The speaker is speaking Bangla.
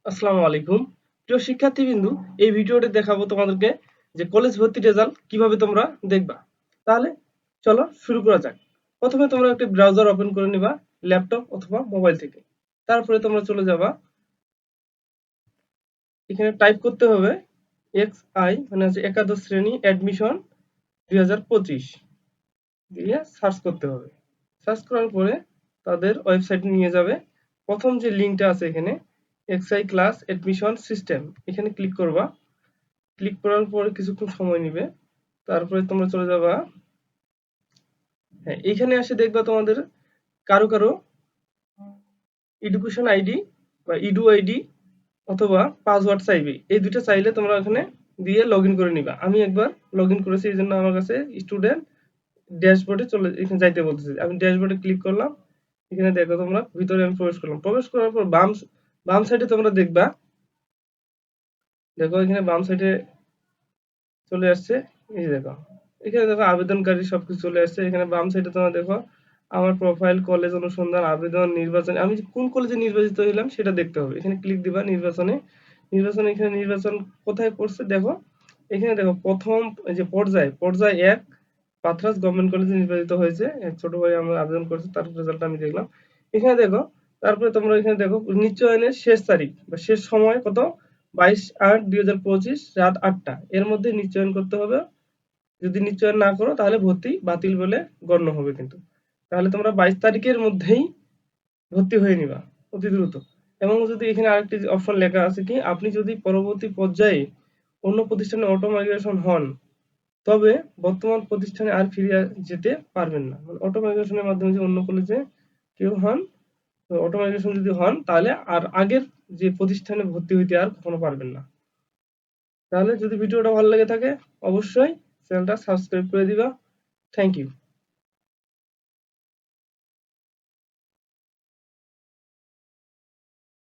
আসসালামু আলাইকুম। প্রিয় শিক্ষার্থীবৃন্দু, এই ভিডিওতে দেখাবো তোমাদেরকে যে কলেজ ভর্তি রেজাল্ট কিভাবে তোমরা দেখবা। তাহলে চলো শুরু করা যাক। প্রথমে তোমরা একটি ব্রাউজার ওপেন করে নিবা ল্যাপটপ অথবা মোবাইল থেকে। তারপরে তোমরা চলে যাবা, এখানে টাইপ করতে হবে XI মানে হচ্ছে একাদশ শ্রেণী অ্যাডমিশন 2025 দিয়ে সার্চ করতে হবে। সার্চ করার পরে তাদের ওয়েবসাইটে নিয়ে যাবে। প্রথম যে লিঙ্কটা আছে এখানে XI ক্লাস অ্যাডমিশন সিস্টেম, এখানে ক্লিক করবা। ক্লিক করার পরে কিছুক্ষণ সময় নিবে। তারপরে তোমরা চলে যাবা, হ্যাঁ এইখানে এসে দেখবা তোমাদের কারো কারো এডুকেশন আইডি বা ইডু আইডি অথবা পাসওয়ার্ড চাইবে। এই দুটো চাইলে তোমরা এখানে দিয়ে লগ ইন করে নিবা। আমি একবার লগ ইন করেছি, এই জন্য আমার কাছে স্টুডেন্ট ড্যাশবোর্ডে চলে এখানে যাইতে বলতেছে। আমি ড্যাশবোর্ডে ক্লিক করলাম। এখানে দেখো তোমরা ভিতরে আমি প্রবেশ করলাম। প্রবেশ করার পর বাম বাম সাইডে তোমরা দেখবা, দেখো এখানে বাম সাইডে চলে আসছে। এই যে দেখো, এখানে দেখো আবেদনকারী সবকিছু চলে আসছে। এখানে বাম সাইডে তোমরা দেখো আমার প্রোফাইল, কলেজ অনুসন্ধান, আবেদন, নির্বাচন। আমি যে কোন কলেজে নির্বাচিত হইলাম সেটা দেখতে হবে। এখানে ক্লিক দিবা নির্বাচনে। নির্বাচনে এখানে নির্বাচন কোথায় করছে দেখো। এখানে দেখো প্রথম এই যে পর্যায় 1 পাথরাস গভর্নমেন্ট কলেজে নির্বাচিত হয়েছে। এক ছোট ভাই আমরা আবেদন করেছে, তার রেজাল্ট আমি দেখলাম। এখানে দেখো, তারপরে তোমরা এখানে দেখো নিশ্চয়নের শেষ তারিখ বা শেষ সময় কত, 22/8/2025 রাত 8টা এর মধ্যে নিশ্চয়ন করতে হবে। যদি নিশ্চয়ন না করো তাহলে ভর্তি বাতিল বলে গণ্য হবে কিন্তু। তাহলে তোমরা 22 তারিখের মধ্যেই ভর্তি হয়ে নিবা অতি দ্রুত। এবং যদি এখানে আরেকটি অপশন লেখা আছে কি, আপনি যদি পরবর্তী পর্যায়ে অন্য প্রতিষ্ঠানে অটো মাইগ্রেশন হন তবে বর্তমান প্রতিষ্ঠানে আর ফিরে যেতে পারবেন না। মানে অটো মাইগ্রেশনের মাধ্যমে যে অন্য কলেজে কেউ হন, তো অটো মাইগ্রেশন যদি হন তাহলে আর আগের যে প্রতিষ্ঠানে ভর্তি হইতে আর কখনো পারবেন না। তাহলে যদি ভিডিওটা ভালো লেগে থাকে অবশ্যই চ্যানেলটা সাবস্ক্রাইব করে দিবা। Thank you.